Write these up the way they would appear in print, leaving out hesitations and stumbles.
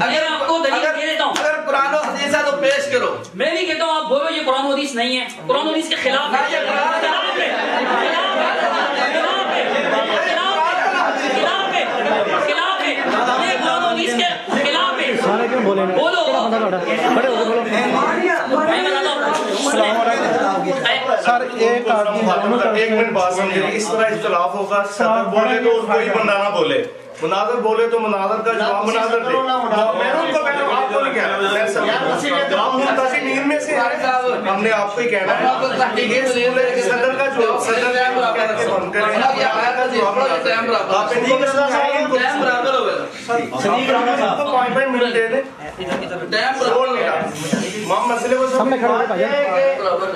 اگر آپ کو دلیل دے دیتا ہوں، اگر قرآن و حدیث ہے تو پیش کرو. میں بھی کہتا ہوں آپ بولو یہ قرآن و حدیث نہیں ہے، قرآن و حدیث کے خلاف ہے، بولو. سر ایک منٹ بات سمجھے، اس طرح اختلاف ہوگا، صدر بولے تو کوئی بندہ نہ بولے، مناظر بولے تو مناظر کا جواب مناظر دے. میں ان کو کہہ رہا ہوں، آپ کو نہیں کہہ رہا. آپ منتظر نیند میں سے آئے، ہم نے آپ کو ہی کہنا ہے. صدر کا جواب صدر کہہ کے بند کریں، آپ ان کو اپوائنٹمنٹ مل دے دیں.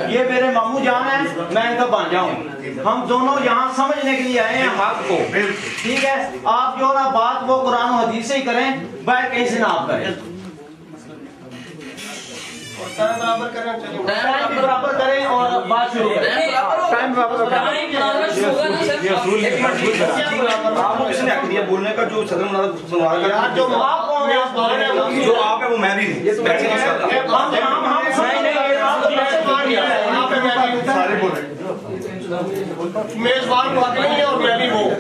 یہ میرے ماموں جان ہیں، میں ان کا بانجا ہوں. ہم دونوں یہاں سمجھنے کے لیے آئے ہیں حق کو، ٹھیک ہے. آپ جو نا بات وہ قرآن و حدیث سے ہی کریں، باہر کہیں سے نہ آپ کریں. ٹائم برابر کریں اور بات شروع کریں. ٹائم برابر آپ کو کس نے حق دیا بولنے کا؟ جو صدر مناظر جو آپ کون ہیں، جو آپ ہے وہ میں بھی ہوں. سارے بولے میزبان کو نہیں ہے اور میں بھی وہ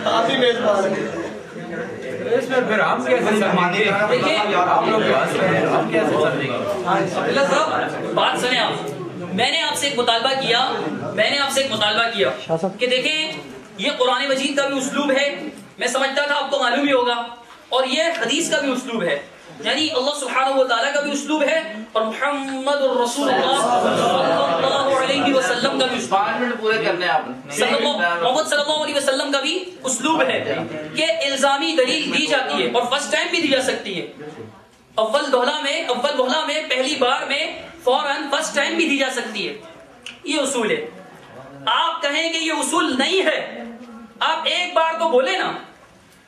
آپ ہی میزبان ہیں. اس میں پھر ہم کیسے سرمانے آپ لوگ بات سنیں آپ. میں نے آپ سے ایک مطالبہ کیا کہ دیکھیں یہ قرآن مجید کا بھی اسلوب ہے، میں سمجھتا تھا آپ کو معلوم ہی ہوگا، اور یہ حدیث کا بھی اسلوب ہے، یعنی اللہ سبحانہ و تعالیٰ کا بھی اسلوب ہے اور محمد الرسول اللہ صلی اللہ علیہ وسلم کا بھی اسلوب 5 منٹ پورے کرنے ہیں آپ نے. محمد صلی اللہ علیہ وسلم کا بھی اسلوب ہے کہ الزامی دلیل دی جاتی ہے اور فرسٹ ٹائم بھی دی جا سکتی ہے. اول بہلا میں پہلی بار میں فوراً فرسٹ ٹائم بھی دی جا سکتی ہے. یہ اصول ہے. آپ کہیں کہ یہ اصول نہیں ہے، آپ ایک بار تو بولے نا،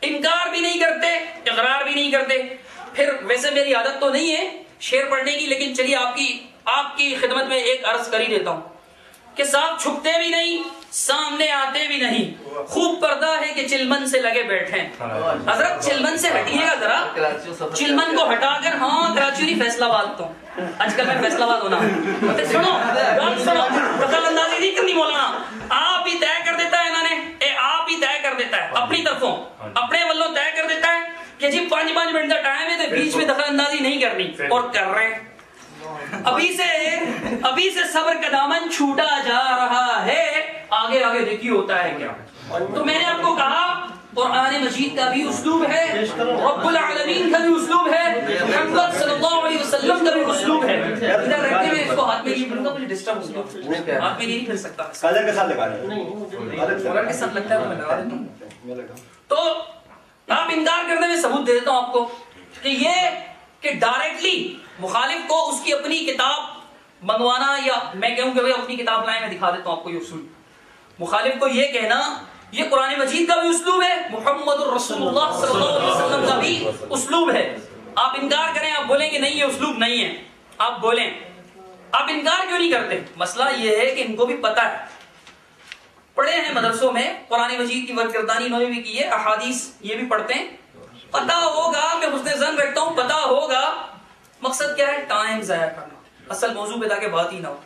انکار بھی نہیں کرتے، اقرار بھی نہیں کرتے. پھر ویسے میری عادت تو نہیں ہے شعر پڑھنے کی، لیکن چلیے آپ کی خدمت میں ایک عرض کر ہی دیتا ہوں کہ صاحب چھپتے بھی نہیں، سامنے آتے بھی نہیں، خوب پردہ ہے کہ چلمن سے لگے بیٹھے. حضرت چلمن سے ہٹیے گا ذرا، چلمن کو ہٹا کر. ہاں کراچی نہیں، فیصلہ آباد تو آج کل میں فیصلہ آباد ہونا. سنو دخل اندازی نہیں کرنی مولانا، آپ ہی طے کر دیتا ہے انہوں نے، آپ ہی طے کر دیتا ہے اپنی طرفوں، اپنے والوں طے کر دیتا ہے کہ جی 5 منٹ کا ٹائم ہے تو بیچ میں دخل اندازی نہیں کرنی، اور کر رہے ہیں. ابھی سے صبر کا دامن چھوٹا جا رہا ہے، آگے دیکھیے ہوتا ہے کیا. تو میں نے آپ کو کہا قرآن مجید کا بھی اسلوب ہے، رب العالمین کا بھی اسلوب ہے، محمد صلی اللہ علیہ وسلم کا بھی اسلوب ہے. ادھر رکھتے ہوئے اس کو ہاتھ میں نہیں پھروں گا، مجھے ڈسٹرب ہوگا، ہاتھ میں نہیں پھر سکتا. کلر کے ساتھ لگا کلر کے ساتھ لگتا ہے تو میں لگا دیتا ہوں. تو آپ انکار کرنے میں ثبوت دے دیتا ہوں آپ کو کہ یہ کہ ڈائریکٹلی مخالف کو اس کی اپنی کتاب منگوانا، یا میں کہوں کہ بھائی اپنی کتاب لائیں، میں دکھا دیتا ہوں آپ کو یہ اصول. مخالف کو یہ کہنا یہ قرآن مجید کا بھی اسلوب ہے، محمد الرسول اللہ صلی اللہ علیہ وسلم کا بھی اسلوب ہے. آپ انکار کریں، آپ بولیں کہ نہیں یہ اسلوب نہیں ہے، آپ بولیں. آپ انکار کیوں نہیں کرتے؟ مسئلہ یہ ہے کہ ان کو بھی پتہ ہے، پڑھے ہیں مدرسوں میں قرآن مجید کی ورکردانی انہوں نے بھی کی ہے، احادیث یہ بھی پڑھتے ہیں. پتہ ہوگا، میں حسن ظن رکھتا ہوں پتہ ہوگا. مقصد کیا ہے؟ ٹائم ضائع کرنا، اصل موضوع پہ تاکہ بات ہی نہ ہو.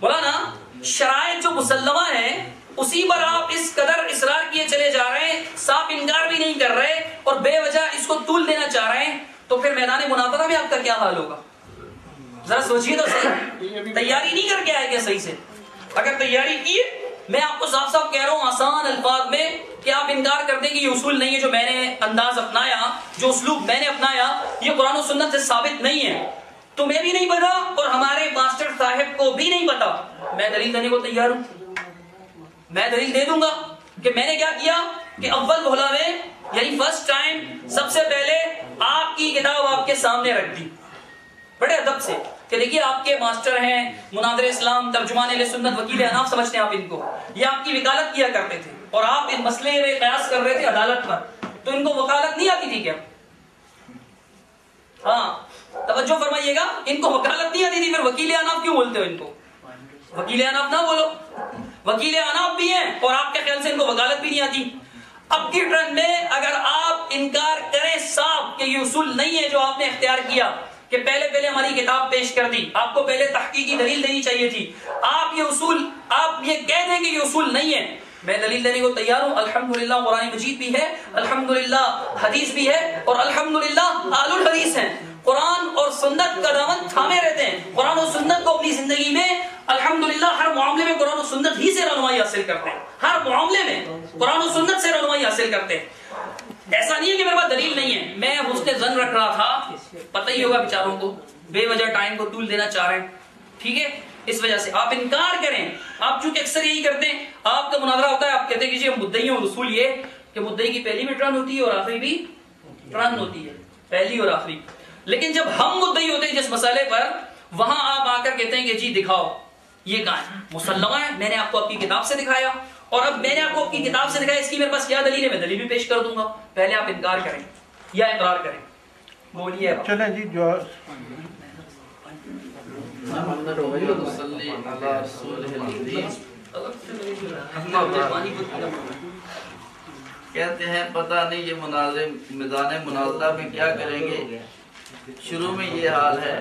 مولانا شرائط جو مسلمہ ہیں اسی پر آپ اس قدر اصرار کیے چلے جا رہے ہیں، صاف انکار بھی نہیں کر رہے اور بے وجہ اس کو طول دینا چاہ رہے ہیں، تو پھر میدان مناظرہ میں آپ کا کیا حال ہوگا؟ ذرا سوچیے تو صحیح. تیاری نہیں کر کے آئے کیا صحیح سے؟ اگر تیاری کی میں آپ کو صاف صاف کہہ رہا ہوں آسان الفاظ میں کہ آپ انکار کر دیں کہ یہ اصول نہیں ہے جو میں نے انداز اپنایا، جو اسلوب میں نے اپنایا، یہ قرآن و سنت سے ثابت نہیں ہے. تمہیں بھی نہیں پتا اور ہمارے ماسٹر صاحب کو بھی نہیں پتا. میں دلیل دینے کو تیار ہوں، میں دلیل دے دوں گا کہ میں نے کیا کیا کہ اول بھولا میں یعنی فرسٹ ٹائم سب سے پہلے آپ کی کتاب آپ کے سامنے رکھ دی بڑے ادب سے کہ دیکھیے آپ کے ماسٹر ہیں مناظر اسلام، ترجمان اہل سنت، وکیل اناف سمجھتے ہیں آپ ان کو، یہ آپ کی وکالت کیا کرتے تھے اور آپ ان مسئلے میں قیاس کر رہے تھے عدالت پر، تو ان کو وکالت نہیں آتی تھی کیا؟ ہاں توجہ فرمائیے گا، ان کو وکالت نہیں آتی تھی، پھر وکیل اناف کیوں بولتے ہو ان کو؟ وکیل اناف نہ بولو، وکیل اناف بھی ہیں اور آپ کے خیال سے ان کو وکالت بھی نہیں آتی. اب کی ٹرن میں اگر آپ انکار کریں صاف کہ یہ اصول نہیں ہے جو آپ نے اختیار کیا کہ پہلے ہماری کتاب پیش کر دی، آپ کو پہلے تحقیقی دلیل دینی چاہیے تھی، آپ یہ کہہ دیں کہ یہ اصول نہیں ہے، میں دلیل دینے کو تیار ہوں۔ الحمدللہ قرآن مجید بھی ہے، الحمدللہ حدیث بھی ہے، اور الحمدللہ اہل الحدیث ہیں، قرآن اور سنت کا دامن تھامے رہتے ہیں، قرآن اور سنت کو اپنی زندگی میں الحمدللہ ہر معاملے میں قرآن و سنت ہی سے رہنمائی حاصل کرتے ہیں، ہر معاملے میں قرآن و سنت سے رہنمائی حاصل کرتے ہیں۔ ایسا نہیں ہے کہ میرے پاس دلیل نہیں ہے، میں حسن ظن رکھ رہا تھا، پتہ ہی ہوگا بیچاروں کو بے وجہ ٹائم کو طول دینا چاہ رہے ہیں، ٹھیک ہے، اس وجہ سے آپ انکار کریں۔ آپ چونکہ اکثر یہی کرتے ہیں، آپ کا مناظرہ ہوتا ہے، آپ کہتے ہیں کہ جی ہم مدعی ہیں، اصول یہ کہ مدعی کی پہلی بھی ٹرن ہوتی ہے اور آخری بھی ٹرن ہوتی ہے، پہلی اور آخری۔ لیکن جب ہم مدعی ہوتے ہیں جس مسئلے پر، وہاں آپ آ کر کہتے ہیں کہ جی دکھاؤ یہ کہاں ہے، مسلمہ ہے، میں نے آپ کو آپ کی کتاب سے دکھایا، اور اب میں نے آپ کو آپ کی کتاب سے دکھایا، اس کی میرے پاس کیا دلیل ہے، میں دلیل بھی پیش کر دوں گا، پہلے آپ انکار کریں یا اقرار کریں، بولیے۔ چلیں جی، جو کہتے ہیں پتہ نہیں یہ میدان مناظرہ میں کیا کریں گے۔ شروع میں یہ حال ہے،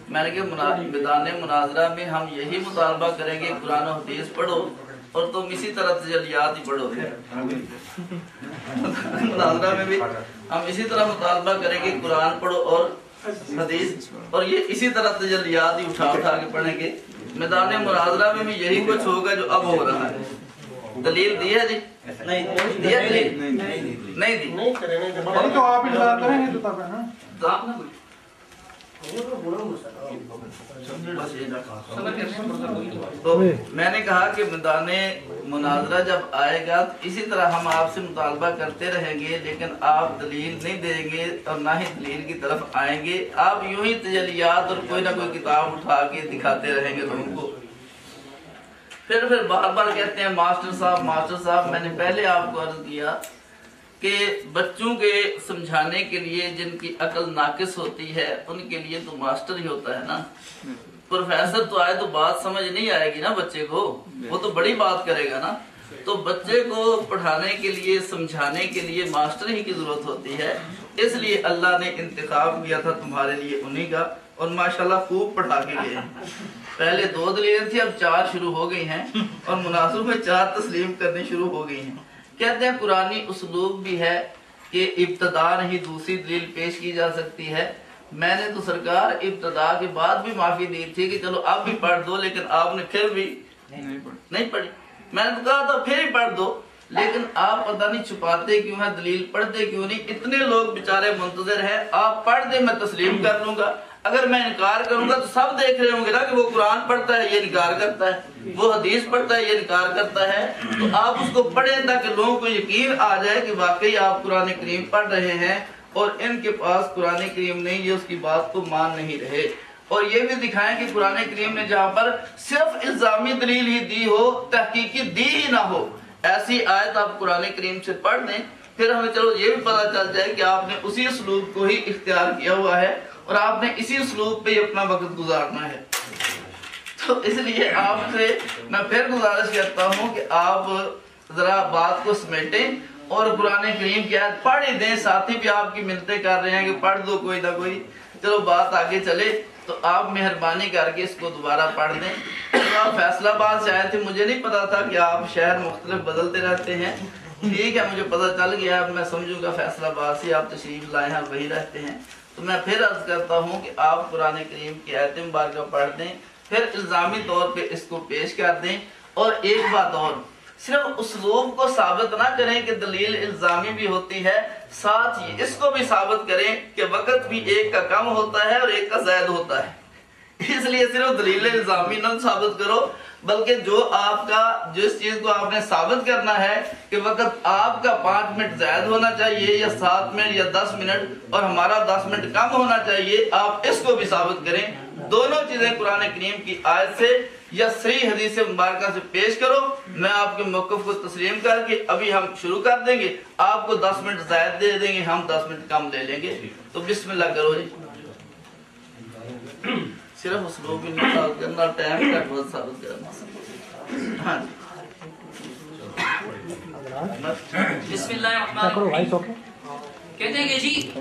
میں نے کہا میدان مناظرہ میں ہم یہی مطالبہ کریں گے قرآن و حدیث پڑھو اور تم اسی طرح تجلیات ہی پڑھو گے۔ مناظرہ میں بھی ہم اسی طرح مطالبہ کریں گے قرآن پڑھو اور حدیث، اور یہ اسی طرح تجلیات ہی اٹھا کے پڑھیں گے۔ میدان مناظرہ میں بھی یہی کچھ ہوگا جو اب ہو رہا ہے۔ دلیل دی ہے جی؟ نہیں دی۔ تو آپ اطلاع کریں گے تو میں نے کہا کہ میدان مناظرہ جب آئے گا تو اسی طرح ہم آپ سے مطالبہ کرتے رہیں گے، لیکن آپ دلیل نہیں دیں گے اور نہ ہی دلیل کی طرف آئیں گے، آپ یوں ہی تجلیات اور کوئی نہ کوئی کتاب اٹھا کے دکھاتے رہیں گے لوگوں کو۔ پھر بار بار کہتے ہیں ماسٹر صاحب، میں نے پہلے آپ کو عرض کیا کہ بچوں کے سمجھانے کے لیے جن کی عقل ناقص ہوتی ہے ان کے لیے تو ماسٹر ہی ہوتا ہے نا، پروفیسر تو آئے تو بات سمجھ نہیں آئے گی نا بچے کو، وہ تو بڑی بات کرے گا نا، تو بچے کو پڑھانے کے لیے سمجھانے کے لیے ماسٹر ہی کی ضرورت ہوتی ہے، اس لیے اللہ نے انتخاب کیا تھا تمہارے لیے انہی کا، اور ماشاءاللہ خوب پڑھا کے گئے ہیں۔ پہلے 2 دلیلیں تھی، اب 4 شروع ہو گئی ہیں، اور مناظروں میں 4 تسلیم کرنی شروع ہو گئی ہیں۔ کہتے ہیں قرآنی اسلوب بھی ہے کہ ابتدا نہیں دوسری دلیل پیش کی جا سکتی ہے۔ میں نے تو سرکار ابتدا کے بعد بھی معافی دی تھی کہ چلو اب بھی پڑھ دو، لیکن آپ نے پھر بھی نہیں پڑھی۔ میں نے تو کہا تھا پھر ہی پڑھ دو، لیکن آپ پتہ نہیں چھپاتے کیوں ہیں، دلیل پڑھتے کیوں نہیں، اتنے لوگ بیچارے منتظر ہیں، آپ پڑھ دیں میں تسلیم کر لوں گا، اگر میں انکار کروں گا تو سب دیکھ رہے ہوں گے نا کہ وہ قرآن پڑھتا ہے یہ انکار کرتا ہے، وہ حدیث پڑھتا ہے یہ انکار کرتا ہے، تو آپ اس کو پڑھیں تاکہ لوگوں کو یقین آ جائے کہ واقعی آپ قرآن کریم پڑھ رہے ہیں اور ان کے پاس قرآن کریم نہیں، یہ اس کی بات کو مان نہیں رہے، اور یہ بھی دکھائیں کہ قرآن کریم نے جہاں پر صرف الزامی دلیل ہی دی ہو، تحقیقی دی ہی نہ ہو، ایسی آیت آپ قرآن کریم سے پڑھ دیں، پھر ہمیں چلو یہ بھی پتہ چل جائے کہ آپ نے اسی اسلوب کو ہی اختیار کیا ہوا ہے اور آپ نے اسی اسلوب پہ اپنا وقت گزارنا ہے۔ تو اس لیے آپ سے میں پھر گزارش کرتا ہوں کہ آپ ذرا بات کو سمیٹیں اور قرآن کریم کی آیت پڑھ ہی دیں، ساتھی بھی آپ کی منتیں کر رہے ہیں کہ پڑھ دو کوئی نہ کوئی، چلو بات آگے چلے، تو آپ مہربانی کر کے اس کو دوبارہ پڑھ دیں۔ تو آپ فیصل آباد سے آئے تھے، مجھے نہیں پتا تھا کہ آپ شہر مختلف بدلتے رہتے ہیں، ٹھیک ہے مجھے پتہ چل گیا، اب میں سمجھوں گا فیصل آباد سے آپ تشریف لائے ہیں وہی رہتے ہیں، تو میں پھر عرض کرتا ہوں کہ آپ قرآن کریم کی آیت مبارکہ پڑھ دیں، پھر الزامی طور پہ اس کو پیش کر دیں، اور ایک بات اور، صرف اسلوب کو ثابت نہ کریں کہ دلیل الزامی بھی ہوتی ہے، ساتھ ہی اس کو بھی ثابت کریں کہ وقت بھی ایک کا کم ہوتا ہے اور ایک کا زائد ہوتا ہے، اس لیے صرف دلیل الزامی نہ ثابت کرو، بلکہ جس چیز کو آپ نے ثابت کرنا ہے کہ وقت آپ کا 5 منٹ زائد ہونا چاہیے یا 7 منٹ یا 10 منٹ اور ہمارا 10 منٹ کم ہونا چاہیے، آپ اس کو بھی ثابت کریں۔ دونوں چیزیں قرآن کریم کی آیت سے یا صحیح حدیث مبارکہ سے پیش کرو، میں آپ کے موقف کو تسلیم کر کے ابھی ہم شروع کر دیں گے، آپ کو 10 منٹ زائد دے دیں گے، ہم 10 منٹ کم لے لیں گے، تو بسم اللہ کرو جی۔ صرف اسلوب ہی نہیں ثابت کرنا، ٹائم کا بہت ثابت کرنا۔ ہاں جی بسم اللہ الرحمن الرحیم. کہتے ہیں کہ جی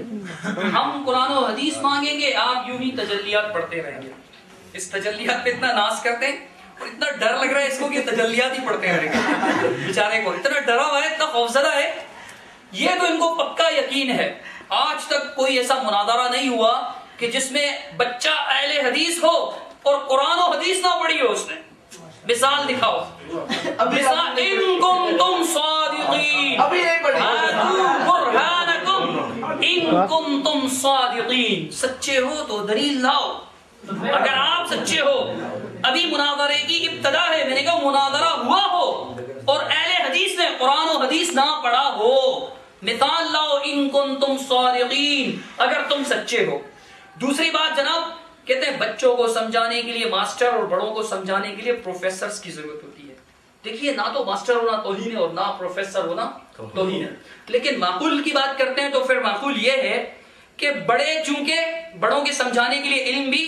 ہم قرآن و حدیث مانگیں گے، آپ یوں ہی تجلیات پڑھتے رہیں گے. اس تجلیات پہ اتنا ناز کرتے ہیں اور اتنا ڈر لگ رہا ہے اس کو کہ تجلیات ہی پڑھتے رہیں گے. بیچارے کو اتنا ڈرا ہوا ہے، اتنا خوفزدہ ہے. یہ تو ان کو پکا یقین ہے. آج تک کوئی ایسا مناظرہ نہیں ہوا کہ جس میں بچہ اہل حدیث ہو اور قرآن و حدیث نہ پڑھی ہو. اس نے مثال دکھاؤ. مثال ان کنتم صادقین، ابھی نہیں پڑھی. ہاتوا برہانکم ان کنتم صادقین. سچے ہو تو دلیل لاؤ. اگر آپ سچے ہو، ابھی مناظرے کی ابتدا ہے، میں نے کہا مناظرہ ہوا ہو اور اہل حدیث نے قرآن و حدیث نہ پڑھا ہو، مثال لاؤ ان کنتم صادقین، اگر تم سچے ہو. دوسری بات جناب، کہتے ہیں بچوں کو سمجھانے کے لیے ماسٹر اور بڑوں کو سمجھانے کے لیے پروفیسرز کی ضرورت ہوتی ہے. دیکھیے نہ تو ماسٹر ہونا توہین ہے اور نہ پروفیسر ہونا توہین ہے. لیکن معقول کی بات کرتے ہیں تو پھر معقول یہ ہے کہ بڑے چونکہ بڑوں کے سمجھانے کے لیے علم بھی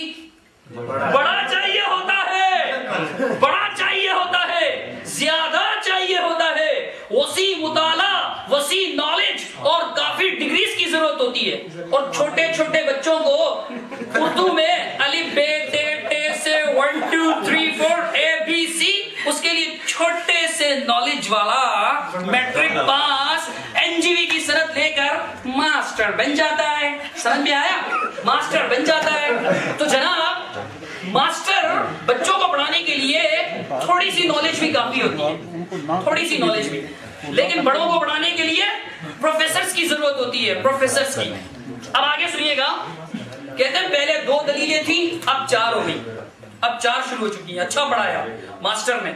بڑا چاہیے ہوتا ہے، بڑا چاہیے ہوتا ہے، زیادہ چاہیے ہوتا ہے، وسیع مطالعہ، وسیع نالج اور کافی ڈگریز کی ضرورت ہوتی ہے. اور چھوٹے چھوٹے بچوں کو اردو میں الف ب ت ٹ سے 1 2 3 4 ABC، اس کے لیے چھوٹے سے نالج والا میٹرک پاس NGV کی سند لے کر ماسٹر بن جاتا ہے. سمجھ میں آیا؟ ماسٹر بن جاتا ہے. تو جناب ماسٹر بچوں کو پڑھانے کے لیے تھوڑی سی نالج بھی کافی ہوتی ہے، تھوڑی سی نالج بھی. لیکن بڑوں کو پڑھانے کے لیے پروفیسرز کی ضرورت ہوتی ہے، پروفیسرز کی. اب آگے سنیے گا. کہتے ہیں پہلے 2 دلیلیں تھیں، اب 4 ہو گئی، اب 4 شروع ہو چکی ہیں. اچھا پڑھایا ماسٹر نے.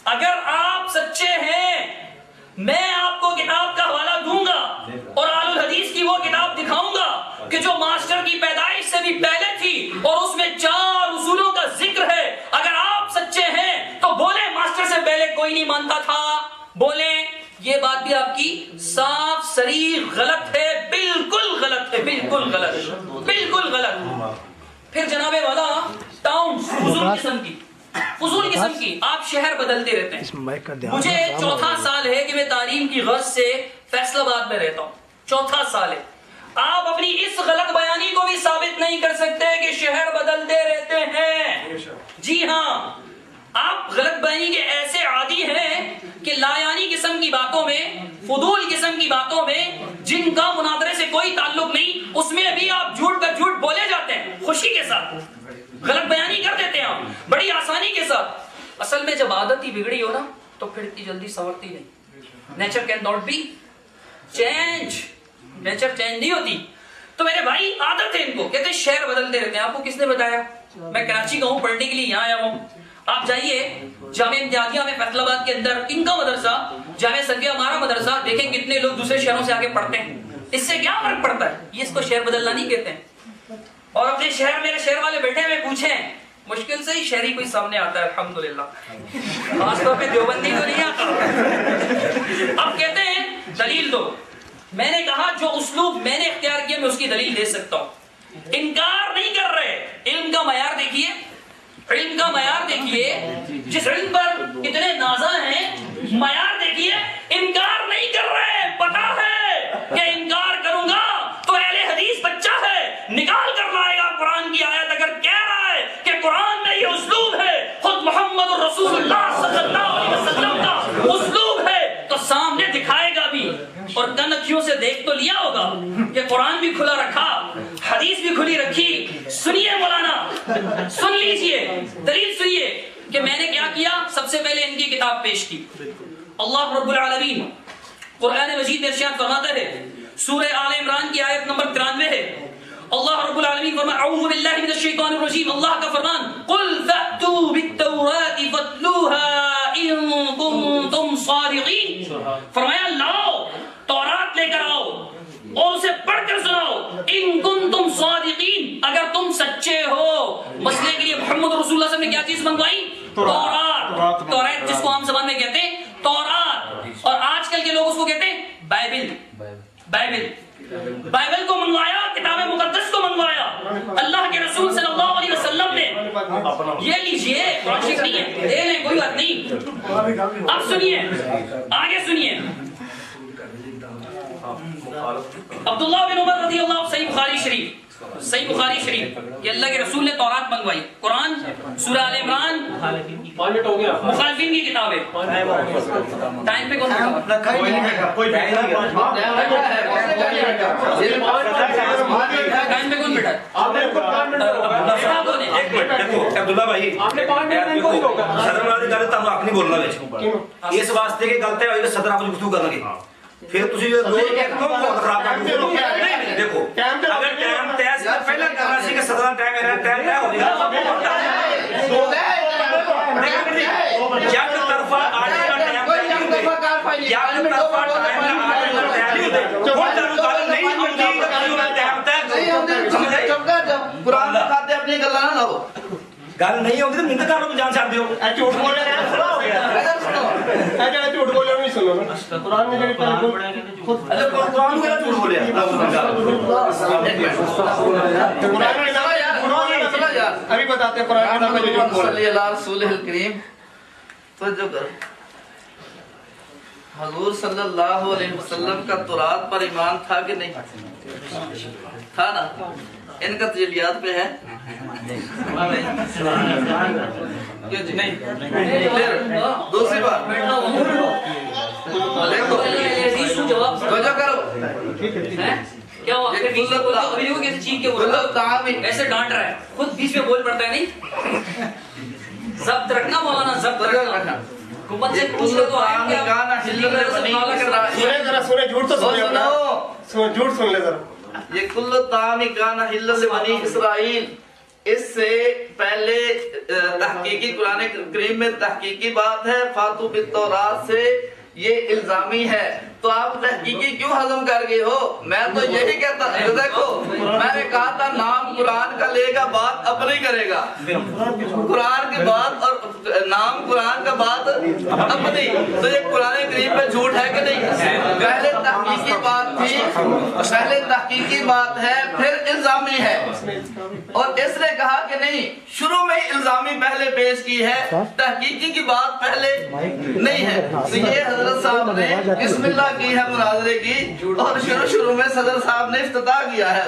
اگر آپ سچے ہیں، میں آپ کو کتاب کا حوالہ دوں گا اور آل الحدیث کی وہ کتاب دکھاؤں گا کہ جو ماسٹر کی پیدائش سے بھی پہلے تھی اور اس میں 4 اصولوں کا ذکر ہے. اگر آپ سچے ہیں تو بولیں ماسٹر سے پہلے کوئی نہیں مانتا تھا. بولیں. یہ بات بھی آپ کی صاف صریح غلط ہے، بالکل غلط ہے، بالکل غلط، بالکل غلط. پھر جناب والا ٹاؤن فضول قسم کی آپ شہر بدلتے رہتے ہیں. مجھے 4تھا سال ہے کہ میں تعلیم کی غرض سے فیصل آباد میں رہتا ہوں. 4تھا سال ہے. آپ اپنی اس غلط بیانی کو بھی ثابت نہیں کر سکتے کہ شہر بدلتے رہتے ہیں. جی ہاں، آپ غلط بیانی کے ایسے عادی ہیں کہ لایانی قسم کی باتوں میں، فضول قسم کی باتوں میں جن کا مناظرے سے کوئی تعلق نہیں، اس میں بھی آپ جھوٹ پر جھوٹ بولے جاتے ہیں. خوشی کے ساتھ غلط بیانی کر دیتے ہیں آپ بڑی آسانی کے ساتھ. اصل میں جب عادت ہی بگڑی ہو نا تو پھر اتنی جلدی سنورتی نہیں. Nature can not be change, nature change نہیں ہوتی. تو میرے بھائی عادت ہے ان کو. کہتے ہیں شہر بدلتے رہتے ہیں. آپ کو کس نے بتایا؟ میں کراچی کا ہوں، پڑھنے کے لیے یہاں آیا ہوں. آپ جائیے جامعہ امتیازیہ میں فیصل آباد کے اندر، ان کا مدرسہ، جامعہ سلفیہ ہمارا مدرسہ، دیکھیں کتنے لوگ دوسرے شہروں سے آگے پڑھتے ہیں. اس سے کیا فرق پڑتا ہے؟ یہ اس کو شہر بدلنا نہیں کہتے ہیں. اور اپنے شہر، میرے شہر والے بیٹھے ہوئے پوچھیں، مشکل سے ہی شہری کوئی سامنے آتا ہے الحمدللہ، خاص طور پہ دیوبندی تو نہیں آتا. اب کہتے ہیں دلیل دو. میں نے کہا جو اسلوب میں نے اختیار کیا میں اس کی دلیل دے سکتا ہوں. انکار نہیں کر رہے. علم کا معیار دیکھیے، علم کا معیار دیکھیے، جس علم پر اتنے نازاں ہیں، معیار دیکھیے. انکار نہیں کر رہے. پتا ہے کہ انکار کروں گا تو اہل حدیث بچہ ہے، نکال کر لائے گا قرآن کی آیت. اگر کہہ رہا ہے کہ قرآن میں یہ اسلوب ہے، خود محمد رسول اللہ صلی اللہ علیہ وسلم کا اسلوب ہے، تو سامنے دکھائے گا بھی. اور کن اکھیوں سے دیکھ تو لیا ہوگا کہ قرآن بھی کھلا رکھا، حدیث بھی کھلی رکھی. سنیے مولانا، سن لیجئے، دلیل سنیے کہ میں نے کیا کیا. سب سے پہلے ان کی کتاب پیش کی. اللہ رب العالمین قرآن مجید میں ارشاد فرماتا ہے، سورہ آل عمران کی آیت نمبر 93 ہے. اللہ رب العالمین فرماتا ہے، اعوذ باللہ من الشیطان الرجیم. اللہ کا فرمان، قل فأتوا بالتوراۃ فاتلوها ان کنتم صادقین. فرمایا لاؤ تورات لے کر آؤ اور اسے پڑھ کر سناؤ. ان کنتم صادقین، اگر تم سچے ہو. مسئلے کے لیے محمد رسول اللہ صلی اللہ علیہ وسلم نے کیا چیز منگوائی؟ تورات. تورات جس کو عام زبان میں کہتے ہیں تورات، اور آج کل کے لوگ اس کو کہتے ہیں بائبل. بائبل بائبل کو منگوایا، کتاب مقدس کو منگوایا. اللہ کے رسول صلی اللہ علیہ وسلم نے یہ لیجئے قرآن شریف نہیں ہے دے لیں کوئی بات نہیں. اب سنیے آگے سنیے. عبداللہ بن عمر رضی اللہ عنہ صحیح بخاری شریف کہ اللہ کے رسول نے تورات منگوائی. قرآن سورہ آل عمران مخالفین کی کتاب ہے. ٹائم پہ کون بیٹھا؟ ٹائم پہ کون بیٹھا؟ عبداللہ بھائی صدر والی گل تانوں حق نہیں بولنا وچ اس واسطے کہ غلط ہے صدر آپ گفتگو کرنگے پھر تسی دو خراب کر دیکھو اگر ٹائم طے سے پہلا کرنا سی کہ صدر ٹائم ہے ٹائم طے ہو گیا یک طرفہ آنے کا ٹائم طے نہیں ہوتے یک طرفہ ٹائم کا آنے کا طے نہیں ہوتے ہن تانوں گل نہیں ہوندی کہ ٹائم طے نہیں ہوندے قرآن میں کھاتے اپنی گلاں نہ لاؤ گل نہیں ہوندی تے منت کر لو جان چھڈ دیو اے جھوٹ بولے رہا کھڑا ہو گیا اے جڑا جھوٹ بولے نہیں سنو قرآن میں جڑی خود اچھا قرآن کو جھوٹ بولیا ابھی بتاتے ہیں قرآن میں جو جھوٹ بولے. صلی اللہ رسول الکریم توجہ کرو. حضور صلی اللہ علیہ وسلم کا تورات پر ایمان تھا کہ نہیں تھا نا؟ ان کا تجلیات پہ ہے کیوں جی نہیں. پھر دوسری بات توجہ کرو. کیا ہوا پھر بیچ میں بول ابھی دیکھو کیسے چیخ کے بول رہا ہے ایسے ڈانٹ رہا ہے خود بیچ میں بول پڑتا ہے نہیں. ضبط رکھنا مولانا ضبط رکھنا. حکومت سے پوچھ لو تو آئیں گے سنے ذرا سنے جھوٹ تو سن لے جھوٹ سن لے ذرا. یہ کل طعام کان حل لبنی اسرائیل اس سے پہلے تحقیقی قرآن کریم میں تحقیقی بات ہے. فاتو بالتورات سے یہ الزامی ہے تو آپ تحقیقی کیوں ہضم کر گئے ہو؟ میں تو یہی کہتا دیکھو میں نے کہا تھا نام قرآن کا لے گا بات اپنی کرے گا. قرآن کی بات اور نام قرآن کا بات اپنی. تو یہ قرآن کریم پہ جھوٹ ہے کہ نہیں؟ پہلے تحقیقی بات تھی پہلے تحقیقی بات ہے پھر الزامی ہے. اور اس نے کہا کہ نہیں شروع میں ہی الزامی پہلے پیش کی ہے تحقیقی کی بات پہلے نہیں ہے. تو یہ حضرت صاحب نے بسم اللہ کی ہے مناظرے کی اور شروع میں صدر صاحب نے افتتاح کیا ہے.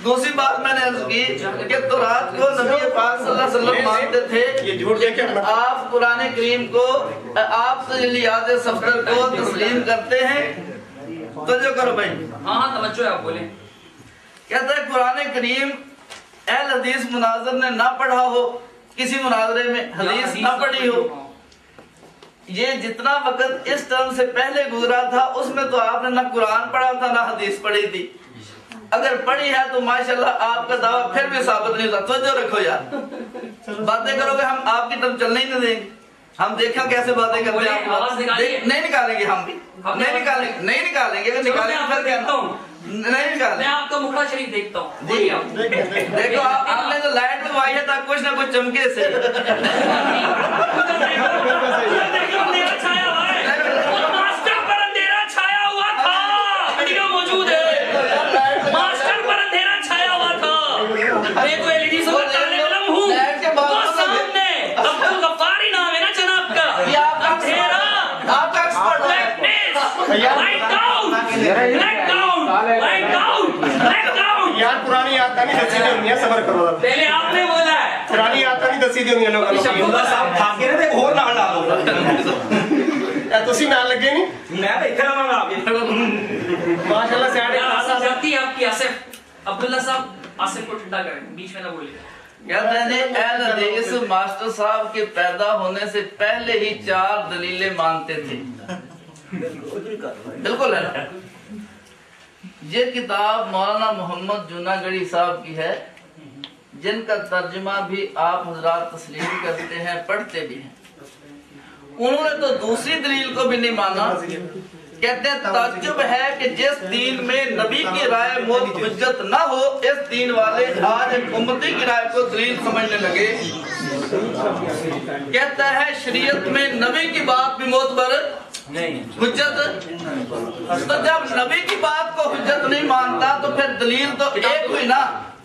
دوسری بات میں نے عرض کی کہ تورات کو نبی پاک صلی اللہ علیہ وسلم مانتے تھے. آپ قرآن کریم کو آپ تجلیات صفدر کو تسلیم کرتے ہیں. توجہ کرو بھائی. ہاں توجہ ہے آپ بولیں. کہتا ہے قرآن کریم اہل حدیث مناظر نے نہ پڑھا ہو کسی مناظرے میں حدیث نہ پڑھی ہو. یہ جتنا وقت اس ٹرم سے پہلے گزرا تھا اس میں تو آپ نے نہ قرآن پڑھا تھا نہ حدیث پڑھی تھی. اگر پڑھی ہے تو ماشاءاللہ آپ کا دعویٰ پھر بھی ثابت نہیں ہوتا. توجہ رکھو یار باتیں کرو گے ہم آپ کی طرف چلنے ہی نہیں دیں گے. ہم دیکھیں کیسے باتیں کرتے ہیں. نہیں نکالیں گے ہم بھی نہیں نکالیں گے اگر نکالیں گے پھر کیا نہیں نکالیں. میں آپ کا مکھڑا شریف دیکھتا ہوں. دیکھو آپ نے جو لائٹ لگوائی ہے تاکہ کچھ نہ کچھ چمکے سے. یار پرانی آتا نہیں دسی دی ہونی ہے صبر کرو. پہلے آپ نے بولا ہے پرانی آتا نہیں دسی دی ہونی ہے لوگوں کو. عبداللہ صاحب تھاکے نے تے ہور نال لا دو اے تسی نال لگے نہیں میں تے اتھے رہنا آ گیا ماشاءاللہ سیاڑے آصف جاتی ہے آپ کی. آصف عبداللہ صاحب آصف کو ٹھنڈا کریں بیچ میں نہ بولے. کہتے ہیں اہل حدیث ماسٹر صاحب کے پیدا ہونے سے پہلے ہی 4 دلیلیں مانتے تھے. بالکل ہے نا. یہ کتاب مولانا محمد جوناگڑی صاحب کی ہے جن کا ترجمہ بھی آپ حضرات تسلیم کرتے ہیں پڑھتے بھی ہیں. انہوں نے تو دوسری دلیل کو بھی نہیں مانا. کہتے ہیں تعجب ہے کہ جس دین میں نبی کی رائے موت حجت نہ ہو اس دین والے آج امتی کی رائے کو دلیل سمجھنے لگے. کہتا ہے شریعت میں نبی کی بات بھی معتبر حجت. تو جب نبی کی بات کو حجت نہیں مانتا تو پھر دلیل تو ایک ہوئی نا.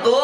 2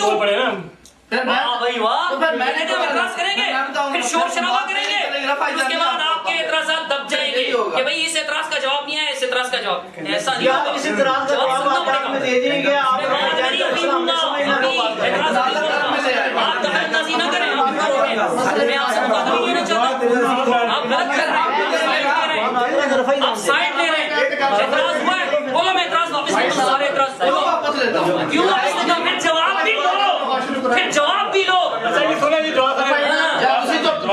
دوں پھر میں واہ بھائی واہ، تو پھر میں نے اعتراض کریں گے، پھر شور شرابہ کریں گے، اس کے بعد آپ کے اعتراضات دب جائیں گے کہ بھائی اس اعتراض کا جواب نہیں ہے، اس اعتراض کا جواب ایسا نہیں یا ہوگا۔ اس اعتراض کا جواب آپ میں دے دیں گے، آپ آپ دخل اندازی نہ کریں، میں آپ سے مقابلہ نہیں چاہتا، آپ غلط کر رہے ہیں، آپ سائڈ لے رہے ہیں، اعتراض ہوا ہے، بولو میں اعتراض واپس لیتا ہوں، سارے اعتراض واپس لیتا ہوں۔ کیوں واپس لیتا ہوں؟ پھر جواب بھی لو، پھر جواب بھی لو،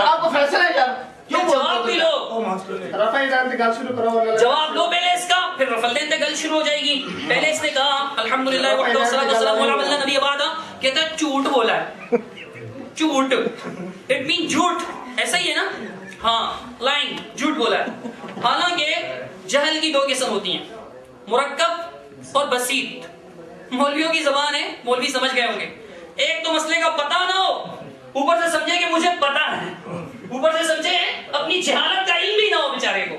آپ کو فیصلہ ہے یار، پھر جواب بھی لو، جواب لو پہلے اس کا، پھر رفع الدین گل شروع ہو جائے گی۔ پہلے اس نے کہا الحمدللہ وحدہ والصلاۃ والسلام علی من لا نبی بعد، کہتا ہے جھوٹ بولا ہے، جھوٹ، اٹ مین جھوٹ، ایسا ہی ہے نا، ہاں لائن، جھوٹ بولا ہے۔ حالانکہ جہل کی دو قسم ہوتی ہیں، مرکب اور بسیط۔ مولویوں کی زبان ہے، مولوی سمجھ گئے ہوں گے، ایک تو مسئلے کا پتہ نہ ہو، اوپر سے سمجھے کہ مجھے پتہ ہے، اوپر سے سمجھے اپنی جہالت کا علم بھی نہ ہو بیچارے کو۔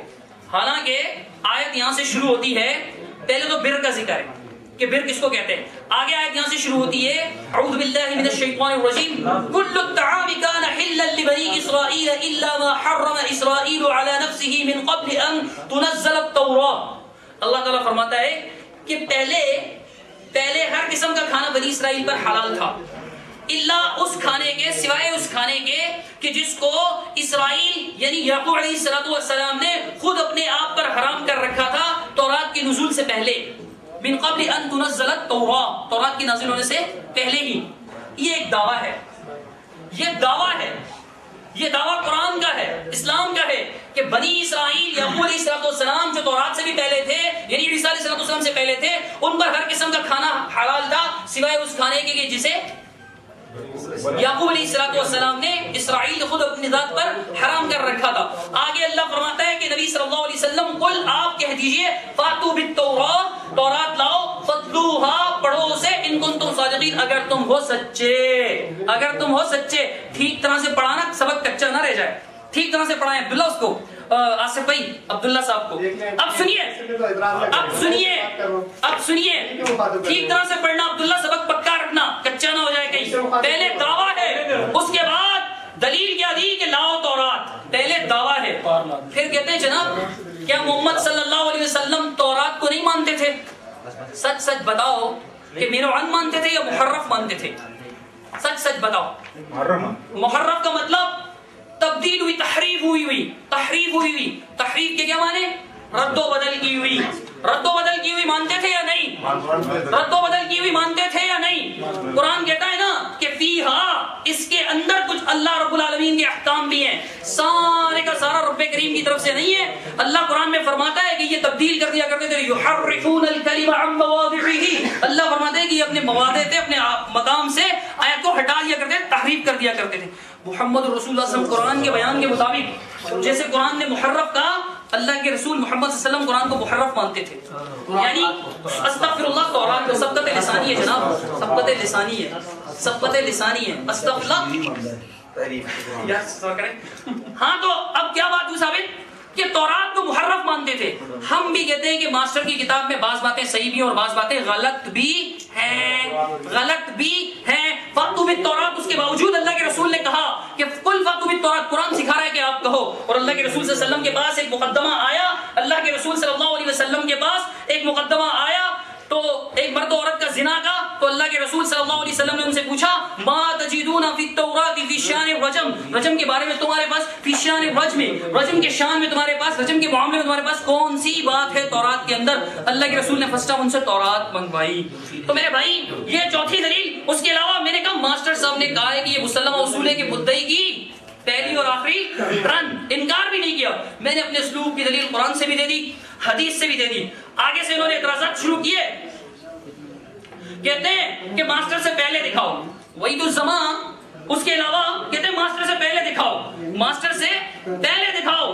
حالانکہ آیت یہاں سے شروع ہوتی ہے، پہلے تو بر کا ذکر ہے کہ بر کس کو کہتے ہیں، آگے آیت یہاں سے شروع ہوتی ہے اعوذ باللہ من الشیطان الرجیم کل الطعام کان حلا لبنی اسرائیل الا ما حرم اسرائیل علی نفسه من قبل ان تنزل التوراۃ۔ اللہ تعالیٰ فرماتا ہے کہ پہلے ہر قسم کا کھانا بنی اسرائیل پر حلال تھا، اللہ اس کھانے کے، سوائے اس کھانے کے کہ جس کو اسرائیل یعنی یعقوب علیہ السلام نے خود اپنے آپ پر حرام کر رکھا تھا تورات کے نزول سے پہلے، من قبل ان تنزل التوراۃ، تورات کے نازل ہونے سے پہلے ہی۔ یہ ایک دعویٰ ہے، یہ دعویٰ ہے، یہ دعویٰ قرآن کا ہے، اسلام کا ہے کہ بنی اسرائیل یعقوب علیہ السلام جو تورات سے بھی پہلے تھے، یعنی عیسیٰ علیہ السلام سے پہلے تھے، ان پر ہر قسم کا کھانا حلال تھا سوائے اس کھانے کے کہ جسے یعقوب علیہ السلام نے اسرائیل خود اپنی ذات پر حرام کر رکھا تھا۔ آگے اللہ فرماتا ہے کہ نبی صلی اللہ علیہ وسلم قل، آپ کہہ دیجئے فاتو بالتوراۃ، تورات لاؤ، فتلوها، پڑھو اسے، ان کنتم صادقین، اگر تم ہو سچے، اگر تم ہو سچے۔ ٹھیک طرح سے پڑھانا، سبق کچا نہ رہ جائے، ٹھیک طرح سے پڑھائیں عبداللہ اس کو، آصف بھائی عبداللہ صاحب کو۔ اب سنیے، اب سنیے، اب سنیے، ٹھیک طرح سے پڑھنا عبداللہ، سبق پکا رکھنا، کچا نہ ہو جائے کہیں۔ پہلے دعویٰ ہے، اس کے بعد دلیل کیا دی کہ لاؤ تورات، پہلے دعویٰ ہے، پھر کہتے ہیں جناب کیا محمد صلی اللہ علیہ وسلم تورات کو نہیں مانتے تھے؟ سچ سچ بتاؤ کہ میرعن مانتے تھے یا محرف مانتے تھے؟ سچ سچ بتاؤ۔ محرف کا مطلب تبدیل ہوئی، تحریف ہوئی، تحریف ہوئی، تحریف کے کیا معنی؟ رد و بدل کی ہوئی، رد و بدل کی ہوئی مانتے تھے یا نہیں؟ رد و بدل کی ہوئی مانتے تھے یا نہیں؟ قرآن کہتا ہے نا کہ فیہا، اس کے اندر کچھ اللہ رب العالمین کے احکام بھی ہیں، سارے کا سارا رب کریم کی طرف سے نہیں ہے۔ اللہ قرآن میں فرماتا ہے کہ یہ تبدیل کر دیا کرتے تھے، یحرفون الکلم عن مواضعہ، اللہ فرماتے ہیں کہ یہ اپنے مواضع تھے، اپنے مقام سے آیت کو ہٹا دیا کرتے تھے، تحریف کر دیا کرتے تھے۔ محمد رسول اللہ صلی اللہ علیہ وسلم قرآن کے بیان کے مطابق جیسے قرآن نے محرف کہا، اللہ کے رسول محمد صلی اللہ علیہ وسلم قرآن کو محرف مانتے تھے، یعنی استغفر اللہ، تورات کو سبقت لسانی ہے جناب، سبقت لسانی ہے، سبقت لسانی ہے، استغفر اللہ۔ ہاں تو اب کیا بات ہوئی ثابت کہ تورات کو محرف مانتے تھے۔ ہم بھی کہتے ہیں کہ ماسٹر کی کتاب میں بعض باتیں صحیح بھی اور بعض باتیں غلط بھی ہیں، غلط بھی ہیں۔ فاتو بالتورات، اس کے باوجود اللہ کے رسول نے کہا کہ قل فاتو بالتورات، قرآن سکھا رہا ہے کہ آپ کہو، اور اللہ کے رسول صلی اللہ علیہ وسلم کے پاس ایک مقدمہ آیا، اللہ کے رسول صلی اللہ علیہ وسلم کے پاس ایک مقدمہ آیا تو ایک مرد و عورت کا زنا کا، تو اللہ کے رسول صلی اللہ علیہ وسلم نے ان سے پوچھا ما تجدون فی التوراۃ فی شان الرجم، رجم کے بارے میں تمہارے پاس، فی شان الرجم، رجم کے شان میں تمہارے پاس، رجم کے معاملے میں تمہارے پاس کون سی بات ہے تورات کے اندر؟ اللہ کے رسول نے فرسٹ ان سے تورات منگوائی۔ تو میرے بھائی یہ چوتھی دلیل۔ اس کے علاوہ میں نے کہا ماسٹر صاحب نے کہا ہے کہ یہ مسلمہ اصول ہے کہ مدعی کی پہلی اور آخری رن، انکار بھی نہیں کیا۔ میں نے اپنے اسلوب کی دلیل قرآن سے بھی دے دی، حدیث سے بھی دے دی۔ آگے سے انہوں نے اعتراضات شروع کیے، کہتے ہیں کہ ماسٹر سے پہلے دکھاؤ، وہی تو زمان، اس کے علاوہ کہتے ہیں ماسٹر سے پہلے دکھاؤ، ماسٹر سے پہلے دکھاؤ۔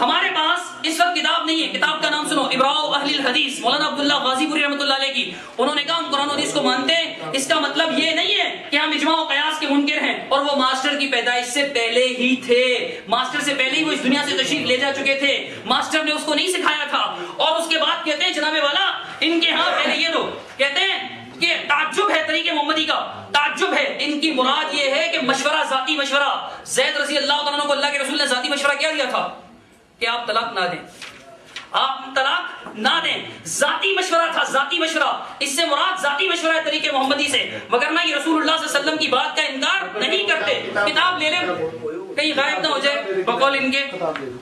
ہمارے پاس اس وقت کتاب نہیں ہے، کتاب کا نام سنو، ابراء اہل الحدیث، مولانا عبداللہ غازی پوری رحمۃ اللہ علیہ کی۔ انہوں نے کہا ہم قرآن و حدیث کو مانتے ہیں، اس کا مطلب یہ نہیں ہے کہ ہم اجماع و قیاس کے منکر ہیں، اور وہ ماسٹر کی پیدائش سے پہلے ہی تھے، ماسٹر سے پہلے ہی وہ اس دنیا سے تشریف لے جا چکے تھے، ماسٹر نے اس کو نہیں سکھایا تھا۔ اور اس کے بعد کہتے ہیں جناب والا ان کے ہاں پہلے یہ دو، کہتے ہیں کہ تعجب ہے طریقے محمدی کا، تعجب ہے، ان کی مراد یہ ہے کہ مشورہ، ذاتی مشورہ. زید رضی اللہ عنہ کو اللہ کے رسول نے ذاتی مشورہ کیا دیا تھا کہ آپ طلاق نہ دیں، آپ طلاق نہ دیں. ذاتی مشورہ تھا، ذاتی مشورہ. اس سے مراد ذاتی مشورہ ہے طریقے محمدی سے، وگرنہ یہ رسول اللہ صلی اللہ علیہ وسلم کی بات کا انکار نہیں کرتے. کتاب لے لیں کہیں غائب نہ ہو جائے بقول ان کے.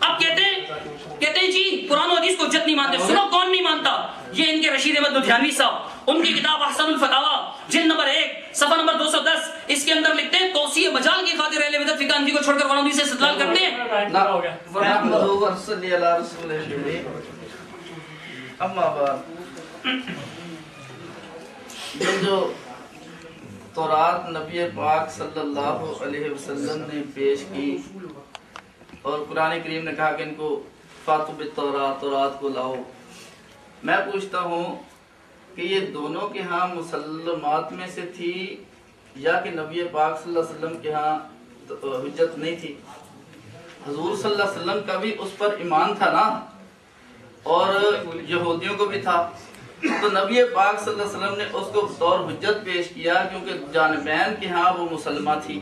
اب کہتے ہیں جی قرآن و حدیث کو حجت نہیں مانتے. سنو کون نہیں مانتا، یہ ان کے رشید احمد لدھیانوی صاحب، ان کی کتاب احسن الفتاوی جلد نمبر 1 صفحہ نمبر 210، اس کے اندر لکھتے ہیں توسیع مجال کی خاطر اہل بدعت فقہ حنفی کو چھوڑ کر قرآن و حدیث سے استدلال کرتے ہیں. اما بعد، جو تورات نبی پاک صلی اللہ علیہ وسلم نے پیش کی اور قرآن کریم نے کہا کہ ان کو فاتو بالتورات، تورات کو لاؤ، میں پوچھتا ہوں کہ یہ دونوں کے ہاں مسلمات میں سے تھی یا کہ نبی پاک صلی اللہ علیہ وسلم کے ہاں حجت نہیں تھی؟ حضور صلی اللہ علیہ وسلم کا بھی اس پر ایمان تھا نا، اور یہودیوں کو بھی تھا. تو نبی پاک صلی اللہ علیہ وسلم نے اس کو بطور حجت پیش کیا کیونکہ جانبین کے ہاں وہ مسلمہ تھی،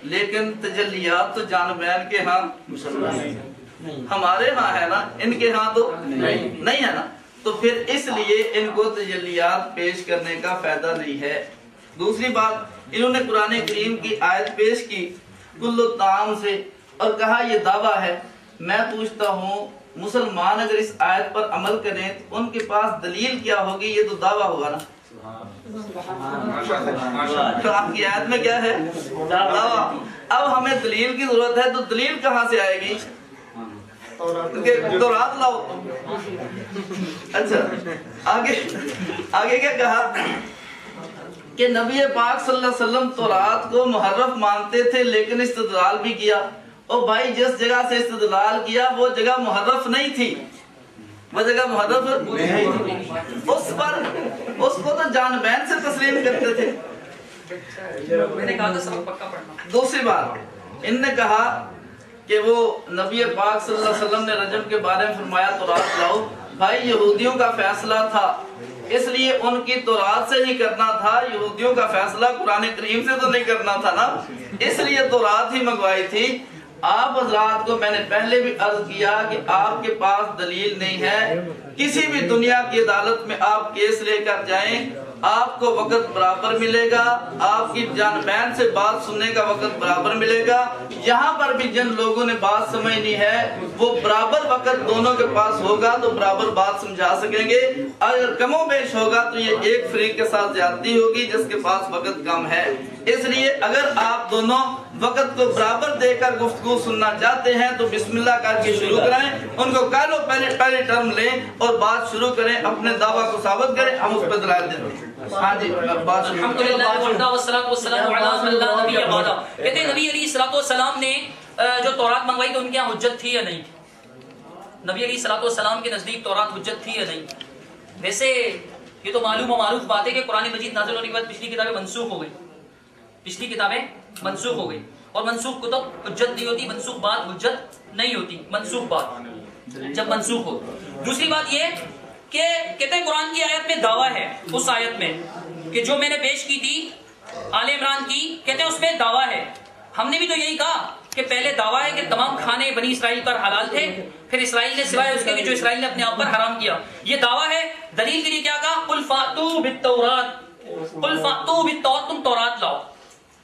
لیکن تجلیات تو جانبین کے ہاں ہمارے ہاں ہے نا، ان کے ہاں تو نہیں ہے نا. تو پھر اس لیے ان کو تجلیات پیش کرنے کا فائدہ نہیں ہے. دوسری بات، انہوں نے قرآن کریم کی آیت پیش کی کل طعام سے اور کہا یہ دعویٰ ہے. میں پوچھتا ہوں مسلمان اگر اس آیت پر عمل کریں تو ان کے پاس دلیل کیا ہوگی؟ یہ تو دعویٰ ہوگا نا. تو آپ کی آیت میں کیا ہے؟ دعویٰ. اب ہمیں دلیل کی ضرورت ہے، تو دلیل کہاں سے آئے گی؟ تورات لاؤ. اچھا آگے کیا کہا کہ نبی پاک صلی اللہ علیہ وسلم تورات کو محرف مانتے تھے لیکن استدلال بھی کیا. اور بھائی جس جگہ سے استدلال کیا وہ جگہ محرف نہیں تھی، وہ جگہ محرف اس کو تو جان بین سے تسلیم کرتے تھے. میں نے کہا تھا سبق پکا پڑھنا. دوسری بات، ان نے کہا کہ وہ نبی پاک صلی اللہ علیہ وسلم نے رجم کے بارے میں فرمایا تورات لاؤ. بھائی یہودیوں کا فیصلہ تھا، اس لیے ان کی تورات سے نہیں کرنا تھا. یہودیوں کا فیصلہ قرآن کریم سے تو نہیں کرنا تھا نا، اس لیے تورات ہی منگوائی تھی. آپ حضرات کو میں نے پہلے بھی عرض کیا کہ آپ کے پاس دلیل نہیں ہے. کسی بھی دنیا کی عدالت میں آپ کیس لے کر جائیں، آپ کو وقت برابر ملے گا، آپ کی جان بین سے بات سننے کا وقت برابر ملے گا. یہاں پر بھی جن لوگوں نے بات سمجھنی ہے وہ برابر وقت دونوں کے پاس ہوگا تو برابر بات سمجھا سکیں گے. اگر کم و بیش ہوگا تو یہ ایک فریق کے ساتھ زیادتی ہوگی جس کے پاس وقت کم ہے. اس لیے اگر آپ دونوں وقت کو برابر دے کر گفتگو سننا چاہتے ہیں تو بسم اللہ کر کے شروع کریں. ان کو کہہ لو پہلے ٹرم لیں اور بات شروع کریں، اپنے دعویٰ کو ثابت کریں، ہم اس پہ دلائل دیں. ہاں جی، الحمدللہ والصلاۃ والسلام علی من لا نبی بعدہ. کہتے ہیں نبی علیہ الصلوۃ والسلام نے جو تورات منگوائی تو ان کے یہاں حجت تھی یا نہیں؟ نبی علیہ الصلوۃ والسلام کے نزدیک تورات حجت تھی یا نہیں؟ ویسے یہ تو معلوم و معروف بات ہے کہ قرآن مجید نازل ہونے کے بعد پچھلی کتابیں منسوخ ہو گئی، پچھلی کتابیں منسوخ ہو گئی. اور منسوخ کتب حجت نہیں ہوتی، منسوخ بات حجت نہیں ہوتی، منسوخ بات جب منسوخ ہو. دوسری بات یہ کہ کہتے ہیں قرآن کی آیت میں دعویٰ ہے، اس آیت میں کہ جو میں نے پیش کی تھی آل عمران کی، کہتے ہیں اس میں دعویٰ ہے. ہم نے بھی تو یہی کہا کہ پہلے دعویٰ ہے کہ تمام کھانے بنی اسرائیل پر حلال تھے، پھر اسرائیل نے سوائے اس کے کہ جو اسرائیل نے اپنے آپ پر حرام کیا. یہ دعویٰ ہے. دلیل کے لیے کیا کہا؟ قل فاتوا بالتورات، قل فاتوا بالتورات، تم تورات لاؤ.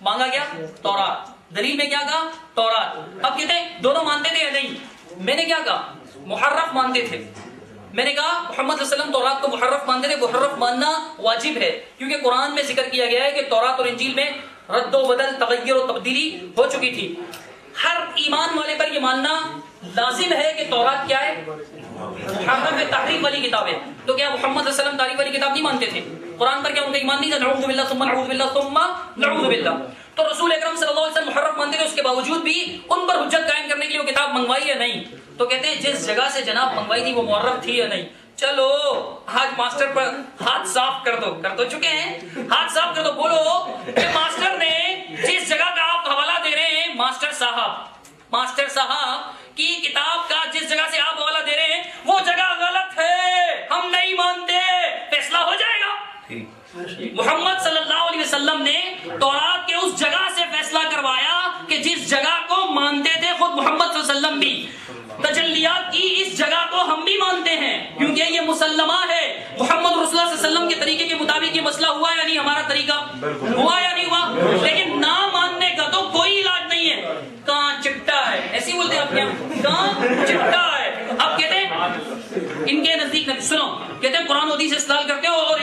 مانگا گیا تورات، دلیل میں کیا کہا؟ تورات. اب کہتے ہیں دونوں مانتے تھے یا نہیں؟ میں نے کیا کہا؟ محرف مانتے تھے. میں نے کہا محمد صلی اللہ علیہ وسلم تورات کو محرف مانتے تھے. محرف ماننا واجب ہے کیونکہ قرآن میں ذکر کیا گیا ہے کہ تورات اور انجیل میں رد و بدل، تغیر و تبدیلی ہو چکی تھی. ہر ایمان والے پر یہ ماننا لازم ہے کہ تورات کیا ہے؟ محرف ہے، تحریف والی کتاب ہے. تو کیا محمد صلی اللہ علیہ وسلم تحریف والی کتاب نہیں مانتے تھے؟ قرآن پر کیا ان کا ایمان نہیں تھا؟ نعوذ باللہ ثم نعوذ باللہ ثم نعوذ باللہ. تو رسول اکرم صلی اللہ علیہ وسلم محرف مانتے تھے، اس کے باوجود بھی ان پر حجت قائم کرنے کے لیے وہ کتاب منگوائی یا نہیں؟ تو کہتے ہیں جس جگہ سے جناب منگوائی تھی وہ محرف تھی یا نہیں؟ چلو آج ماسٹر پر ہاتھ صاف کر دو، کر تو چکے ہیں، ہاتھ صاف کر دو. بولو کہ ماسٹر نے جس جگہ کا آپ حوالہ دے رہے ہیں، ماسٹر صاحب کی کتاب کا جس جگہ سے آپ حوالہ دے رہے ہیں وہ جگہ غلط ہے، ہم نہیں مانتے. فیصلہ ہو جائے گا. طریقے کے مطابق یہ مسئلہ ہوا یا نہیں, ہمارا طریقہ ہوا یا نہیں ہوا, لیکن نہ ماننے کا تو کوئی علاج نہیں ہے. کہاں چپٹا ہے, ایسے ہی بولتے ہیں آپ کیا, کہاں چپٹا ہے. اب کہتے ہیں ان کے نزدیک, سنو, کہتے ہیں قرآن حدیث سے استدلال کرتے ہو اور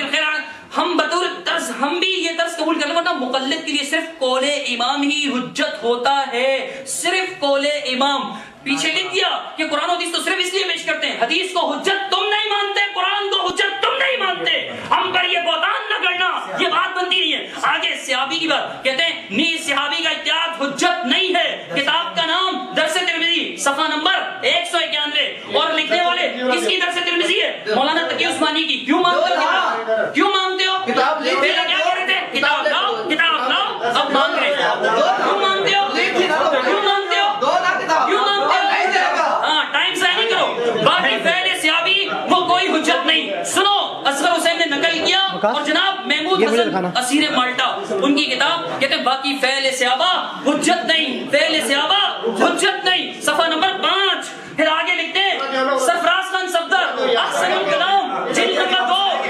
ہم بطور طرز, ہم بھی یہ طرز قبول کرتے ہیں, ورنہ مقلد کے لیے صرف قول امام ہی حجت ہوتا ہے, صرف قول امام. پیچھے لکھ دیا کہ قرآن حدیث تو صرف اس لیے پیش کرتے ہیں, حدیث کو حجت تم نہیں مانتے, قرآن کو حجت تم نہیں مانتے, ہم پر یہ بہتان نہ کرنا, یہ بات بنتی نہیں ہے. آگے صحابی کی بات, کہتے ہیں نیز صحابی کا اتحاد حجت نہیں ہے. کتاب کا نام درس ترمذی, صفحہ نمبر 191, اور لکھنے والے کس کی درس ترمذی ہے, مولانا تقی عثمانی کی. کیوں مانتے ہو کتاب, کیوں مانتے ہو کتاب؟ پہلے کیا کہہ رہے تھے, کتاب لاؤ, کتاب لاؤ, اب مان رہے ہیں. کیوں مانتے ہو, کیوں مانتے ہو, کیوں مانتے ہو؟ ہاں, ٹائم ضائع نہیں کرو. باقی فعل صحابی وہ کوئی حجت نہیں. سنو, اصغر حسین نے نقل کیا, اور جناب محمود حسن اسیر مالٹا ان کی کتاب, کہتے ہیں باقی فعل صحابہ حجت نہیں, فعل صحابہ حجت نہیں, صفحہ نمبر 5. پھر آگے لکھتے ہیں سرفراز خان صفدر احسن الکلام جلد نمبر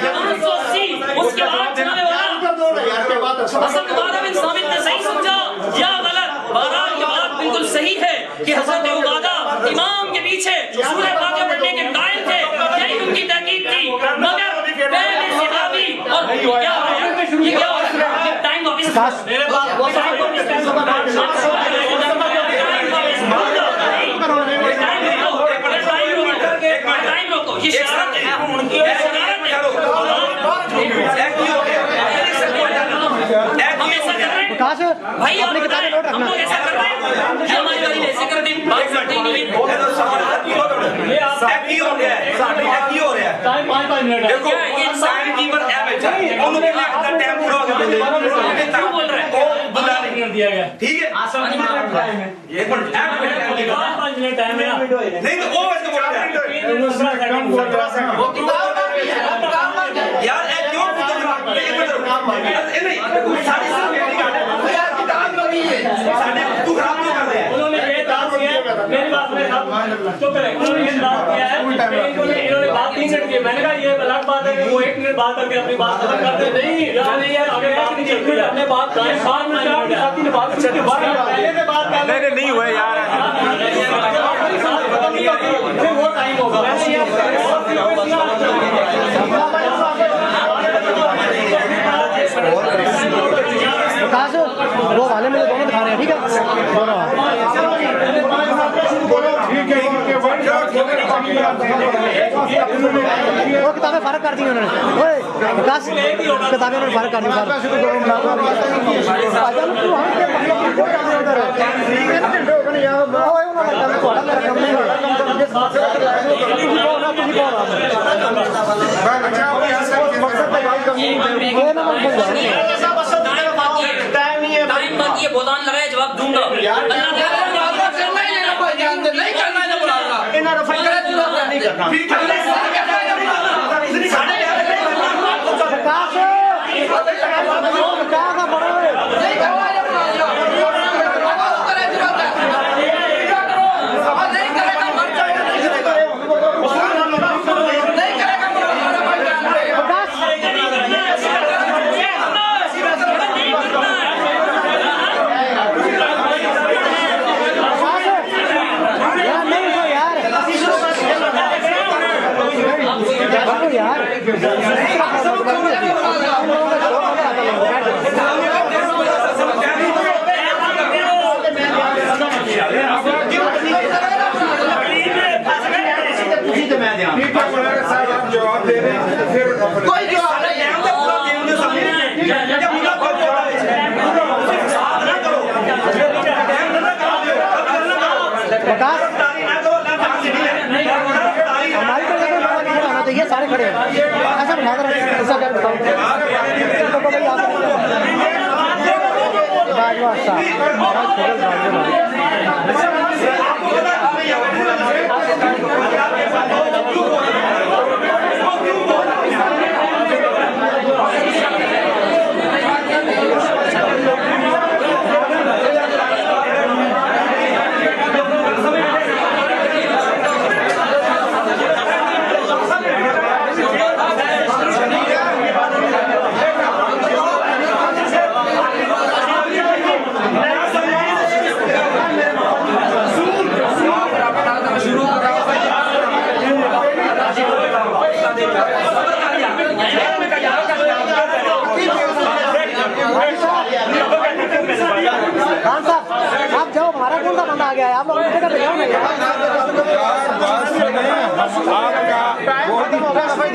2 580. اس کے بعد جناب والا حضرت عبادہ بن ثابت نے صحیح سمجھا یا غلط, بہرحال یہ بات بالکل صحیح ہے کہ حضرت عبادہ امام کے پیچھے سورہ فاتحہ پڑھنے کے قائل تھے, یہی ان کی تحقیق تھی. مگر پہلے صحابی اور کیا ہو رہا ہے, یہ کیا ہو رہا ہے, ٹائم واپس میرے پاس ٹائم روکو, یہ شرارت ہے, ہم ایسا کر رہے ہیں بھائی, آپ بتائیں ہم لوگ ایسا کر رہے ہیں, یہ ہماری والی ایسے کرتے ہیں, بات کرتے ہی نہیں ہے. دیکھو سائن کیپر ایپ بیٹھا ہے, انہوں نے اپنا ٹائم پورا ہو گیا, کیوں بول رہے ہیں, وہ بلا نہیں دیا گیا, ٹھیک ہے, ایک منٹ ایپ بیٹھا ہے, نہیں تو وہ ویسے بول رہا ہے یار, ایک کیوں انہوں نے یہ دعویٰ کیا ہے, میری بات میں چپ کریں, انہوں نے یہ دعویٰ کیا ہے, انہوں نے بات 3 منٹ کی, میں نے کہا یہ الگ بات ہے کہ وہ 1 منٹ بات کر کے اپنی بات ختم کرتے نہیں, آگے بات نہیں چلتی, اپنے بات کریں, 7 منٹ ساتھی نے بات کی, پہلے سے بات کر لیں, نہیں ہوئے یار, پھر وہ ٹائم ہوگا. وہ والے میں دونوں دکھا رہے ہیں, ٹھیک ہے, وہ کتابیں فرق کر دی انہوں نے, کتابیں انہوں نے فرق کر یہ بہتان لگائے, جواب دوں گا. یہ سارے کھڑے ہیں, ایسا بنا کر